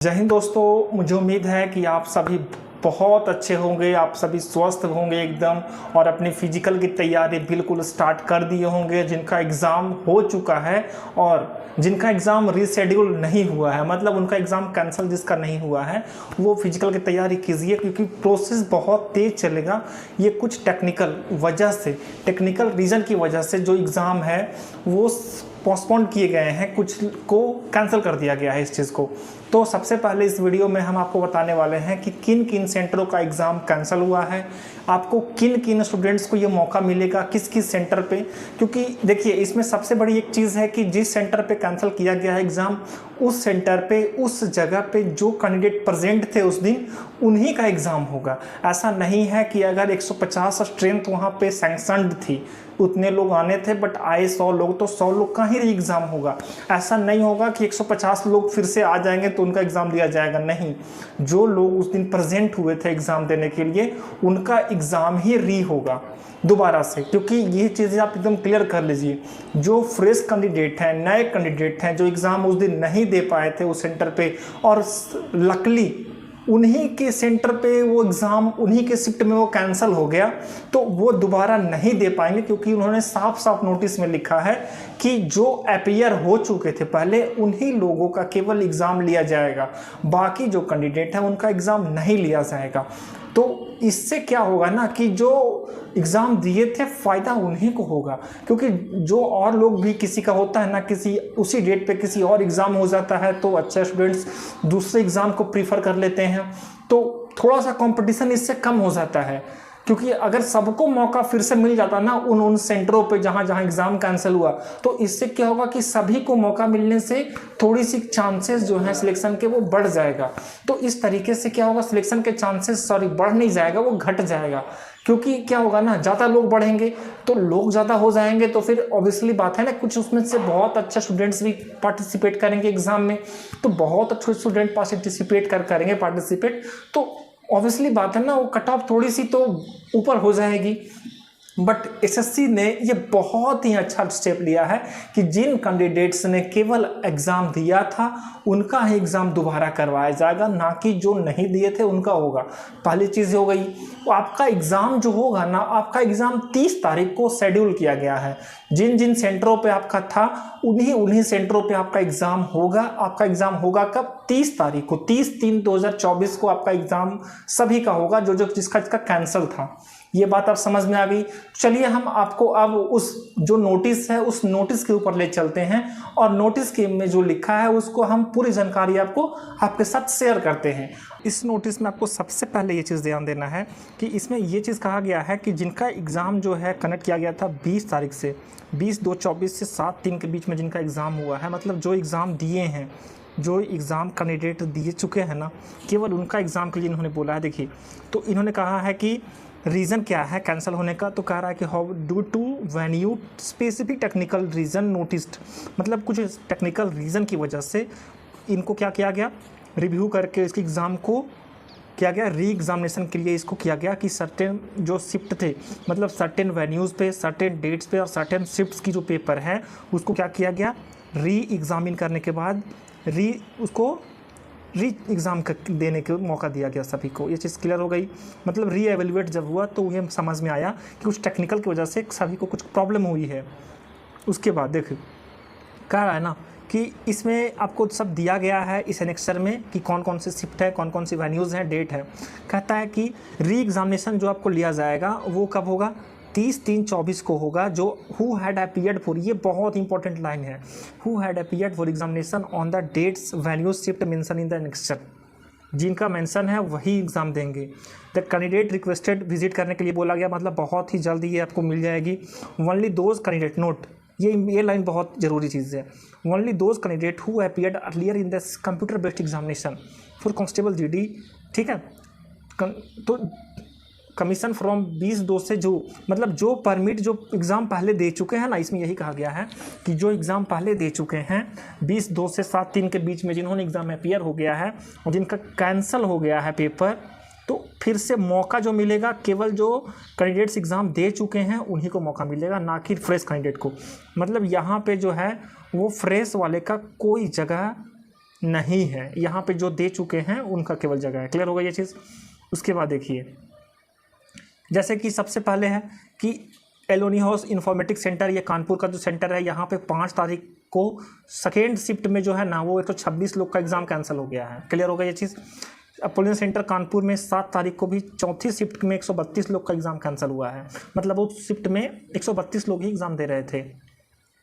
जय हिंद दोस्तों, मुझे उम्मीद है कि आप सभी बहुत अच्छे होंगे, आप सभी स्वस्थ होंगे एकदम और अपनी फिजिकल की तैयारी बिल्कुल स्टार्ट कर दिए होंगे। जिनका एग्ज़ाम हो चुका है और जिनका एग्ज़ाम रीशेड्यूल नहीं हुआ है, मतलब उनका एग्ज़ाम कैंसिल जिसका नहीं हुआ है, वो फिजिकल की तैयारी कीजिए क्योंकि प्रोसेस बहुत तेज़ चलेगा। ये कुछ टेक्निकल रीज़न की वजह से जो एग्ज़ाम है वो पोस्टपोन किए गए हैं, कुछ को कैंसिल कर दिया गया है इस चीज़ को। तो सबसे पहले इस वीडियो में हम आपको बताने वाले हैं कि किन किन सेंटरों का एग्ज़ाम कैंसिल हुआ है, आपको किन किन स्टूडेंट्स को ये मौका मिलेगा, किस किस सेंटर पे। क्योंकि देखिए, इसमें सबसे बड़ी एक चीज़ है कि जिस सेंटर पे कैंसिल किया गया है एग्ज़ाम, उस सेंटर पे, उस जगह पे जो कैंडिडेट प्रेजेंट थे उस दिन, उन्हीं का एग्ज़ाम होगा। ऐसा नहीं है कि अगर 150 स्ट्रेंथ वहाँ पे सैंक्शनड थी, उतने लोग आने थे बट आए 100 लोग, तो 100 लोग का ही एग्ज़ाम होगा। ऐसा नहीं होगा कि 150 लोग फिर से आ जाएंगे तो उनका एग्ज़ाम दिया जाएगा, नहीं। जो लोग उस दिन प्रेजेंट हुए थे एग्ज़ाम देने के लिए, उनका एग्ज़ाम ही री होगा दोबारा से। क्योंकि ये चीज़ें आप एकदम क्लियर कर लीजिए, जो फ्रेश कैंडिडेट हैं, नए कैंडिडेट हैं, जो एग्ज़ाम उस दिन नहीं दे पाए थे उस सेंटर पे, और लकली उन्हीं के सेंटर पे वो एग्ज़ाम, उन्हीं के शिफ्ट में वो कैंसिल हो गया, तो वो दोबारा नहीं दे पाएंगे। क्योंकि उन्होंने साफ साफ नोटिस में लिखा है कि जो अपीयर हो चुके थे पहले, उन्हीं लोगों का केवल एग्ज़ाम लिया जाएगा, बाकी जो कैंडिडेट है उनका एग्ज़ाम नहीं लिया जाएगा। तो इससे क्या होगा ना कि जो एग्ज़ाम दिए थे फ़ायदा उन्हीं को होगा। क्योंकि जो और लोग भी, किसी का होता है ना, किसी उसी डेट पे किसी और एग्ज़ाम हो जाता है तो अच्छे स्टूडेंट्स दूसरे एग्ज़ाम को प्रीफर कर लेते हैं, तो थोड़ा सा कंपटीशन इससे कम हो जाता है। क्योंकि अगर सबको मौका फिर से मिल जाता ना उन सेंटरों पे जहाँ जहाँ एग्ज़ाम कैंसिल हुआ, तो इससे क्या होगा कि सभी को मौका मिलने से थोड़ी सी चांसेस जो है सिलेक्शन के वो बढ़ जाएगा। तो इस तरीके से क्या होगा, सिलेक्शन के चांसेस बढ़ नहीं जाएगा, वो घट जाएगा। क्योंकि क्या होगा ना, ज़्यादा लोग बढ़ेंगे तो लोग ज़्यादा हो जाएंगे, तो फिर ऑब्वियसली बात है ना, कुछ उसमें से बहुत अच्छे स्टूडेंट्स भी पार्टिसिपेट करेंगे एग्ज़ाम में, तो बहुत अच्छे स्टूडेंट करेंगे पार्टिसिपेट, तो ऑब्वियसली बात है ना, वो कट ऑफ थोड़ी सी तो ऊपर हो जाएगी। बट एसएससी ने ये बहुत ही अच्छा स्टेप लिया है कि जिन कैंडिडेट्स ने केवल एग्ज़ाम दिया था उनका ही एग्ज़ाम दोबारा करवाया जाएगा, ना कि जो नहीं दिए थे उनका होगा। पहली चीज़ हो गई, तो आपका एग्ज़ाम जो होगा ना, आपका एग्ज़ाम 30 तारीख को शेड्यूल किया गया है। जिन जिन सेंटरों पे आपका था उन्हीं सेंटरों पे आपका एग्ज़ाम होगा। आपका एग्ज़ाम होगा कब? 30 तारीख को, 30/3/2024 को आपका एग्ज़ाम सभी का होगा, जिसका कैंसिल था। ये बात आप समझ में आ गई। चलिए हम आपको अब उस जो नोटिस है उस नोटिस के ऊपर ले चलते हैं, और नोटिस के में जो लिखा है उसको हम पूरी जानकारी आपके साथ शेयर करते हैं। इस नोटिस में आपको सबसे पहले ये चीज़ ध्यान देना है कि इसमें ये चीज़ कहा गया है कि जिनका एग्ज़ाम जो है कनेक्ट किया गया था 20 तारीख से, 20/2/24 से 7/3 के बीच में जिनका एग्ज़ाम हुआ है, मतलब जो एग्ज़ाम दिए हैं, जो एग्ज़ाम कैंडिडेट दिए चुके हैं ना, केवल उनका एग्ज़ाम के लिए इन्होंने बोला है। देखिए, तो इन्होंने कहा है कि रीज़न क्या है कैंसिल होने का, तो कह रहा है कि how due to venue specific technical reason noticed, मतलब कुछ टेक्निकल रीज़न की वजह से इनको क्या किया गया, रिव्यू करके इसके एग्ज़ाम को किया गया, री एग्ज़ामिनेशन के लिए इसको किया गया कि सर्टेन जो शिफ्ट थे, मतलब सर्टेन वेन्यूज़ पे, सर्टेन डेट्स पे और सर्टेन शिफ्ट्स की जो पेपर है उसको क्या किया गया, री एग्ज़ामिन करने के बाद उसको री एग्ज़ाम देने के मौका दिया गया सभी को। ये चीज़ क्लियर हो गई। मतलब री एवेल्युएट जब हुआ तो ये समझ में आया कि कुछ टेक्निकल की वजह से सभी को कुछ प्रॉब्लम हुई है। उसके बाद देखिए, कह रहा है ना कि इसमें आपको सब दिया गया है इस एनेक्सर में कि कौन कौन से शिफ्ट है, कौन कौन सी वेन्यूज़ हैं, डेट है। कहता है कि री एग्ज़ामिनेशन जो आपको लिया जाएगा वो कब होगा, 30/3/24 को होगा। जो हु हैड अपीयर्ड फॉर, ये बहुत इंपॉर्टेंट लाइन है, who had appeared for examination on the dates venue shift mentioned in the annexure, जिनका मेंशन है वही एग्ज़ाम देंगे। द कैंडिडेट रिक्वेस्टेड विजिट करने के लिए बोला गया, मतलब बहुत ही जल्दी ये आपको मिल जाएगी। ओनली दोज कैंडिडेट, नोट ये लाइन बहुत ज़रूरी चीज़ है, only those candidate who appeared earlier in the computer based examination for constable GD, ठीक है। तो कमीशन फ्रॉम 20/2 से जो, मतलब जो परमिट जो एग्ज़ाम पहले दे चुके हैं ना, इसमें यही कहा गया है कि जो एग्ज़ाम पहले दे चुके हैं 20/2 से 7/3 के बीच में, जिन्होंने एग्ज़ाम अपीयर हो गया है और जिनका कैंसिल हो गया है पेपर, तो फिर से मौका जो मिलेगा केवल जो कैंडिडेट्स एग्ज़ाम दे चुके हैं उन्हीं को मौका मिलेगा, ना कि फ्रेश कैंडिडेट को। मतलब यहाँ पे जो है वो फ्रेश वाले का कोई जगह नहीं है, यहाँ पे जो दे चुके हैं उनका केवल जगह है। क्लियर होगा ये चीज़। उसके बाद देखिए, जैसे कि सबसे पहले है कि एलोनी हाउस इंफॉर्मेटिक्स सेंटर, ये कानपुर का जो सेंटर है, यहाँ पे 5 तारीख को सेकेंड शिफ्ट में जो है ना वो 126 लोग का एग्ज़ाम कैंसिल हो गया है। क्लियर होगा ये चीज़। अपोलो सेंटर कानपुर में 7 तारीख को भी चौथी शिफ्ट में 132 लोग का एग्ज़ाम कैंसिल हुआ है, मतलब उस शिफ्ट में 132 लोग ही एग्ज़ाम दे रहे थे।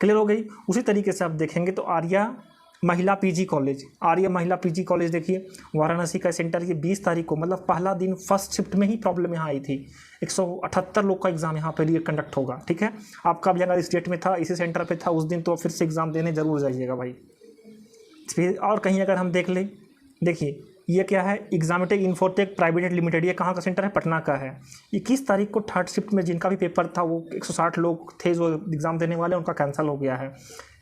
क्लियर हो गई। उसी तरीके से आप देखेंगे तो आर्या महिला पीजी कॉलेज, आर्य महिला पीजी कॉलेज देखिए वाराणसी का सेंटर, ये 20 तारीख को, मतलब पहला दिन फर्स्ट शिफ्ट में ही प्रॉब्लम यहाँ आई थी। 178 लोग का एग्ज़ाम यहाँ पे रीकंडक्ट होगा। ठीक है, आपका भी अगर स्टेट में था, इसी सेंटर पे था उस दिन, तो फिर से एग्ज़ाम देने जरूर जाइएगा भाई। फिर और कहीं अगर हम देख लें, देखिए ये क्या है, एग्जामेटेक इन्फोटेक प्राइवेट लिमिटेड, ये कहाँ का सेंटर है, पटना का है। 21 तारीख को थर्ड शिफ्ट में जिनका भी पेपर था वो 160 लोग थे जो एग्ज़ाम देने वाले, उनका कैंसिल हो गया है।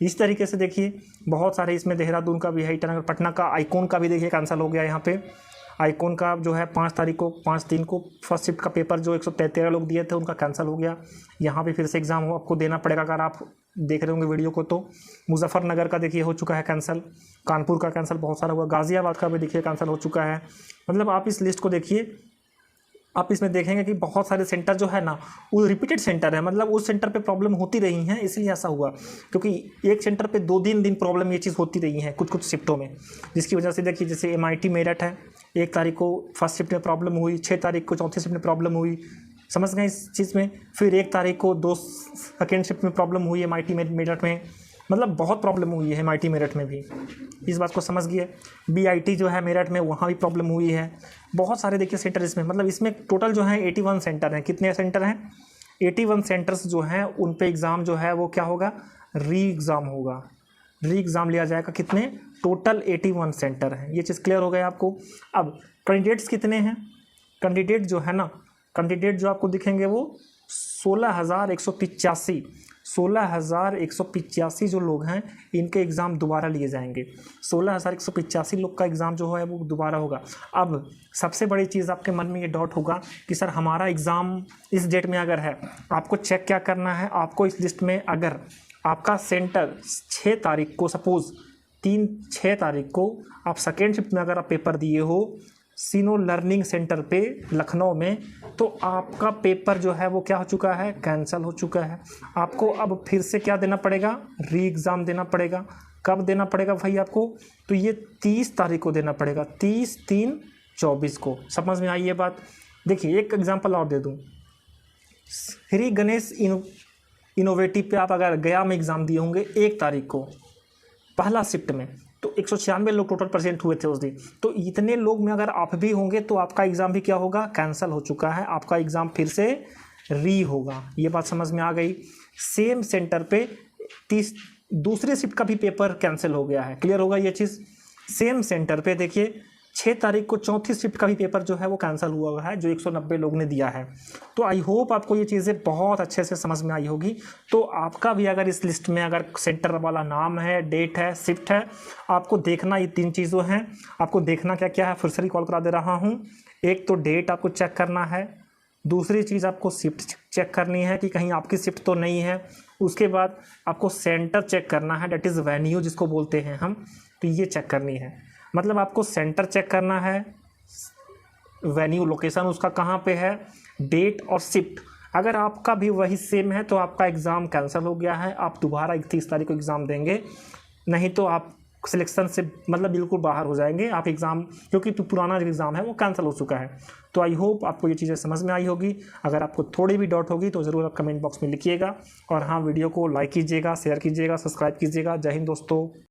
इस तरीके से देखिए बहुत सारे इसमें देहरादून का भी है, ईटानगर, पटना का आइकॉन का भी देखिए कैंसिल हो गया यहाँ पे। आइकॉन का जो है 5 को फर्स्ट शिफ्ट का पेपर जो 113 लोग दिए थे उनका कैंसिल हो गया। यहाँ पे फिर से एग्ज़ाम हो आपको देना पड़ेगा अगर आप देख रहे होंगे वीडियो को तो। मुजफ्फरनगर का देखिए हो चुका है कैंसिल, कानपुर का कैंसिल बहुत सारा हुआ, गाज़ियाबाद का भी देखिए कैंसिल हो चुका है। मतलब आप इस लिस्ट को देखिए, आप इसमें देखेंगे कि बहुत सारे सेंटर जो है ना वो रिपीटेड सेंटर है, मतलब उस सेंटर पे प्रॉब्लम होती रही है, इसलिए ऐसा हुआ। क्योंकि एक सेंटर पे 2-3 दिन प्रॉब्लम ये चीज़ होती रही है कुछ शिफ्टों में, जिसकी वजह से देखिए जैसे MIT मेरठ है, 1 तारीख को फर्स्ट शिफ्ट में प्रॉब्लम हुई, 6 तारीख को चौथी शिफ्ट में प्रॉब्लम हुई, समझ गए इस चीज़ में। फिर 1 तारीख को 2 सेकेंड शिफ्ट में प्रॉब्लम हुई MIT मेरठ में, मतलब बहुत प्रॉब्लम हुई है MIT मेरठ में भी, इस बात को समझ गए। BIT जो है मेरठ में, वहाँ भी प्रॉब्लम हुई है। बहुत सारे देखिए सेंटर इसमें, मतलब इसमें टोटल जो है 81 सेंटर हैं। कितने सेंटर हैं? 81 सेंटर्स जो हैं उन पे एग्ज़ाम जो है वो क्या होगा, री एग्ज़ाम होगा, री एग्ज़ाम लिया जाएगा। कितने? टोटल 81 सेंटर हैं। ये चीज़ क्लियर हो गया आपको। अब कैंडिडेट्स कितने हैं? कैंडिडेट जो है ना, कैंडिडेट जो आपको दिखेंगे वो 16,185 जो लोग हैं इनके एग्ज़ाम दोबारा लिए जाएंगे। 16,185 लोग का एग्ज़ाम जो है वो दोबारा होगा। अब सबसे बड़ी चीज़ आपके मन में ये डाउट होगा कि सर हमारा एग्ज़ाम इस डेट में अगर है, आपको चेक क्या करना है, आपको इस लिस्ट में अगर आपका सेंटर 6 तारीख को, सपोज़ 6 तारीख को आप सेकेंड शिफ्ट में अगर आप पेपर दिए हो सीनो लर्निंग सेंटर पे लखनऊ में, तो आपका पेपर जो है वो क्या हो चुका है, कैंसिल हो चुका है। आपको अब फिर से क्या देना पड़ेगा, री एग्ज़ाम देना पड़ेगा। कब देना पड़ेगा भाई आपको? तो ये 30 तारीख को देना पड़ेगा, 30/3/24 को। समझ में आई ये बात? देखिए एक एग्जांपल और दे दूँ, श्री गणेश इनोवेटिव पे आप अगर गया में एग्ज़ाम दिए होंगे 1 तारीख को पहला शिफ्ट में, तो 196 लोग टोटल प्रेजेंट हुए थे उस दिन। तो इतने लोग में अगर आप भी होंगे तो आपका एग्ज़ाम भी क्या होगा, कैंसिल हो चुका है। आपका एग्ज़ाम फिर से री होगा। ये बात समझ में आ गई। सेम सेंटर पे दूसरे शिफ्ट का भी पेपर कैंसिल हो गया है। क्लियर होगा ये चीज़। सेम सेंटर पे देखिए 6 तारीख को चौथी शिफ्ट का भी पेपर जो है वो कैंसिल हुआ है, जो 190 लोग ने दिया है। तो आई होप आपको ये चीज़ें बहुत अच्छे से समझ में आई होगी। तो आपका भी अगर इस लिस्ट में अगर सेंटर वाला नाम है, डेट है, शिफ्ट है, आपको देखना ये 3 चीज़ों हैं। आपको देखना क्या क्या है, फिर से रिकॉल करा दे रहा हूँ। एक तो डेट आपको चेक करना है, दूसरी चीज़ आपको शिफ्ट चेक करनी है कि कहीं आपकी शिफ्ट तो नहीं है। उसके बाद आपको सेंटर चेक करना है, डेट इज़ वेन्यू जिसको बोलते हैं हम, तो ये चेक करनी है। मतलब आपको सेंटर चेक करना है, वेन्यू लोकेशन उसका कहाँ पे है, डेट और शिफ्ट। अगर आपका भी वही सेम है तो आपका एग्ज़ाम कैंसिल हो गया है, आप दोबारा 31 तारीख को एग्ज़ाम देंगे, नहीं तो आप सिलेक्शन से मतलब बिल्कुल बाहर हो जाएंगे आप एग्ज़ाम, क्योंकि पुराना जो एग्ज़ाम है वो कैंसिल हो चुका है। तो आई होप आपको ये चीज़ें समझ में आई होगी। अगर आपको थोड़ी भी डाउट होगी तो ज़रूर आप कमेंट बॉक्स में लिखिएगा। और हाँ, वीडियो को लाइक कीजिएगा, शेयर कीजिएगा, सब्सक्राइब कीजिएगा। जय हिंद दोस्तों।